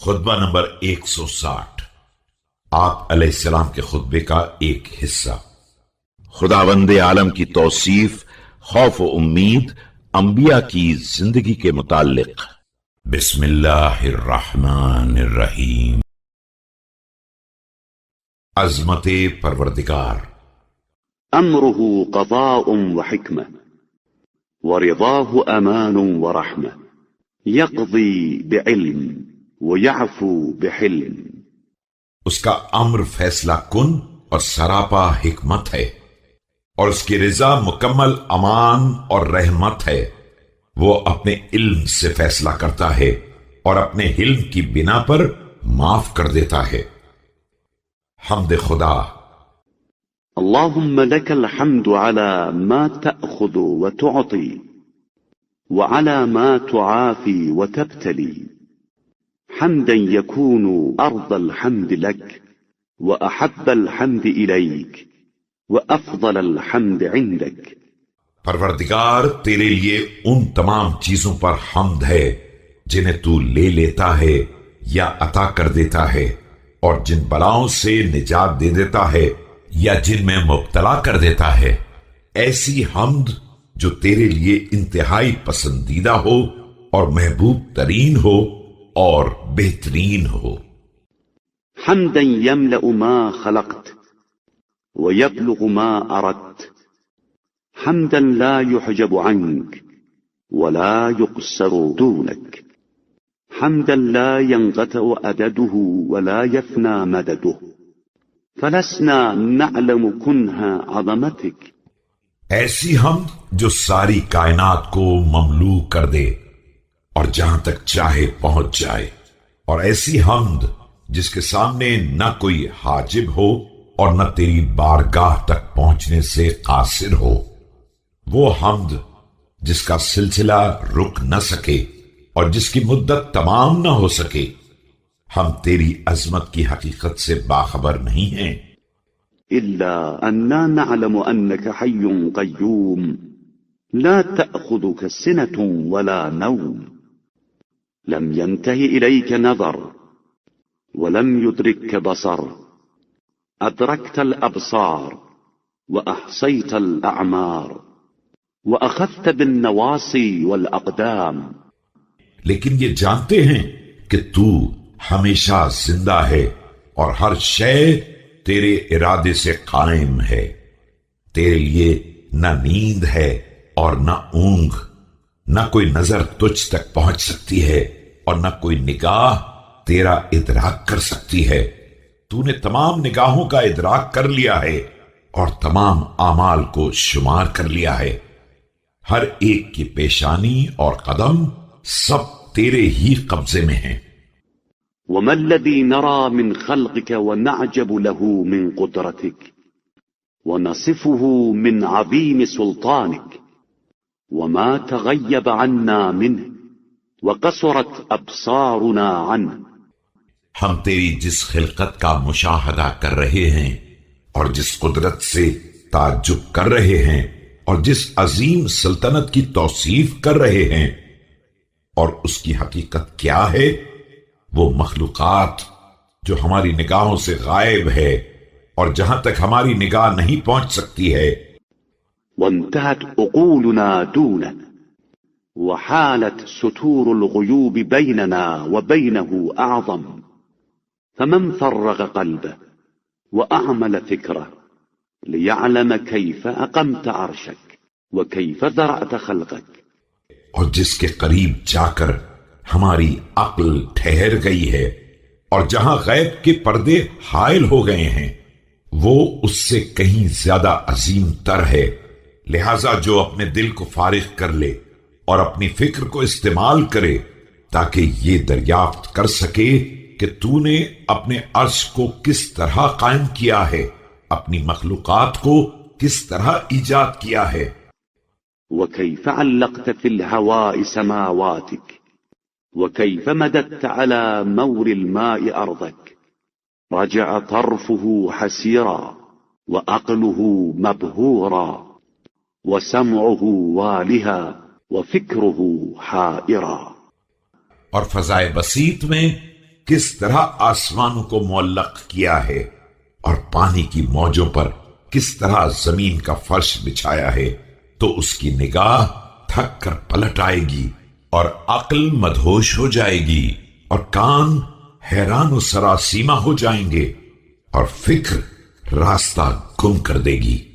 خطبہ نمبر 160 آپ علیہ السلام کے خطبے کا ایک حصہ۔ خداوند عالم کی توصیف، خوف و امید انبیاء کی زندگی کے متعلق۔ بسم اللہ الرحمن الرحیم۔ عظمت پروردگار۔ امره قضاء وحکمہ ورضاہ امان ورحمہ یقضی بعلم ویعفو بحلم۔ اس کا امر فیصلہ کن اور سراپا حکمت ہے، اور اس کی رضا مکمل امان اور رحمت ہے۔ وہ اپنے علم سے فیصلہ کرتا ہے اور اپنے حلم کی بنا پر معاف کر دیتا ہے۔ حمد خدا۔ اللهم لك الحمد على ما تأخذ وتعطي وعلى ما تعافي وتبتلي، حمدا يكون أرض الحمد لك وأحب الحمد إليك وأفضل الحمد عندك۔ پروردگار، تیرے لیے ان تمام چیزوں پر حمد ہے جنہیں تو لے لیتا ہے یا عطا کر دیتا ہے، اور جن بلاؤں سے نجات دے دیتا ہے یا جن میں مبتلا کر دیتا ہے، ایسی حمد جو تیرے لیے انتہائی پسندیدہ ہو اور محبوب ترین ہو اور بہترین ہو۔ حمدا يملأ ما خلقت ويبلغ ما أردت، حمدا لا يحجب عنك ولا يقصر دونك، حمدا لا ينقطع عدده ولا يفنى مدده، فلسنا نعلم كنها عظمتك۔ ایسی حمد جو ساری کائنات کو مملو کر دے اور جہاں تک چاہے پہنچ جائے، اور ایسی حمد جس کے سامنے نہ کوئی حاجب ہو اور نہ تیری بارگاہ تک پہنچنے سے قاصر ہو۔ وہ حمد جس کا سلسلہ رک نہ سکے اور جس کی مدت تمام نہ ہو سکے۔ ہم تیری عظمت کی حقیقت سے باخبر نہیں ہیں، إلا أننا نعلم أنك حي قيوم لا تأخذك سنة ولا نوم، لم ينته إليك نظر ولم يدركك بصر، أدركت الأبصار وأحصيت الأعمار وأخذت بالنواصي والأقدام۔ لیکن یہ جانتے ہیں کہ تو ہمیشہ زندہ ہے اور ہر شے تیرے ارادے سے قائم ہے۔ تیرے لیے نہ نیند ہے اور نہ اونگ، نہ کوئی نظر تجھ تک پہنچ سکتی ہے اور نہ کوئی نگاہ تیرا ادراک کر سکتی ہے۔ تو نے تمام نگاہوں کا ادراک کر لیا ہے اور تمام اعمال کو شمار کر لیا ہے۔ ہر ایک کی پیشانی اور قدم سب تیرے ہی قبضے میں ہیں۔ وما الذي نرى من خلقك ونعجب له من قدرتك ونصفه من عظيم سلطانك وما تغيب عنا منه وقصرت أبصارنا عنه۔ ہم تیری جس خلقت کا مشاہدہ کر رہے ہیں اور جس قدرت سے تعجب کر رہے ہیں اور جس عظیم سلطنت کی توصیف کر رہے ہیں، اور اس کی حقیقت کیا ہے، وہ مخلوقات جو ہماری نگاہوں سے غائب ہے اور جہاں تک ہماری نگاہ نہیں پہنچ سکتی ہے۔ وانتهت عقولنا دونه وحالت ستور الغيوب بيننا وبينه أعظم، فمن فرغ قلبه وأعمل فكره ليعلم كيف أقمت عرشك وكيف ذرأت خلقك۔ اور جس کے قریب جا کر ہماری عقل ٹھہر گئی ہے اور جہاں غیب کے پردے حائل ہو گئے ہیں، وہ اس سے کہیں زیادہ عظیم تر ہے۔ لہذا جو اپنے دل کو فارغ کر لے اور اپنی فکر کو استعمال کرے تاکہ یہ دریافت کر سکے کہ تو نے اپنے عرش کو کس طرح قائم کیا ہے، اپنی مخلوقات کو کس طرح ایجاد کیا ہے۔ وكيف علقت في الهواء سماواتك وكيف مددت على مور الماء أرضك، رجع طرفه حسيرا وعقله مبهورا وسمعه والها وفكره حائرا۔ اور فضائے بسیط میں کس طرح آسمانوں کو معلق کیا ہے اور پانی کی موجوں پر کس طرح زمین کا فرش بچھایا ہے، تو اس کی نگاہ تھک کر پلٹ آئے گی اور عقل مدہوش ہو جائے گی اور کان حیران و سراسیمہ ہو جائیں گے اور فکر راستہ گم کر دے گی۔